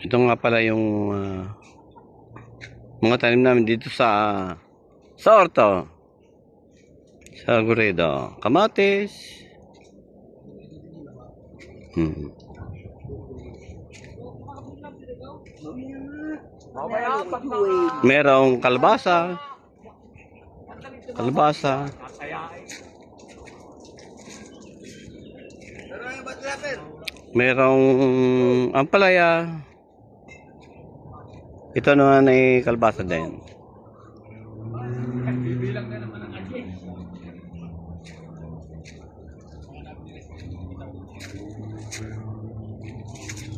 Ito nga pala yung mga tanim namin dito sa orto. Sa Goredo. Kamatis. Merong kalabasa. Merong ampalaya. Ito naman ay kalabasa din.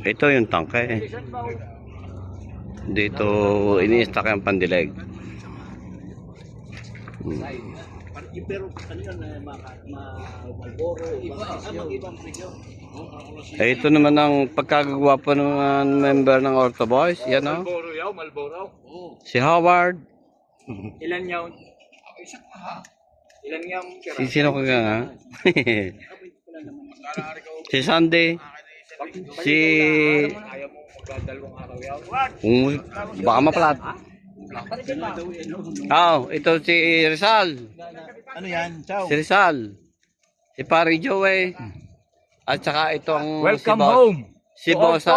Ito yung tangke. Dito ini-stack ang pandileg. Ito naman ang pagkagagwapo ng member ng Orto Boys. Yan o. Si Howard. Ilan yaw? Si sino ka nga? Si Sunday. Si baka maplat. Ito si Rizal. Ano yan? Ciao. Si Rizal. Si Pari Joey. At saka itong Welcome si home. Si Boss sa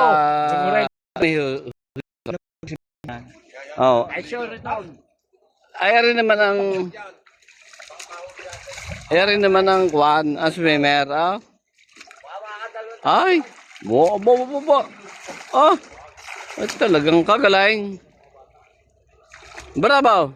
Ay rin naman ang kwan, ang swimmer, Ay, bo. At talagang kagaling. Bravo.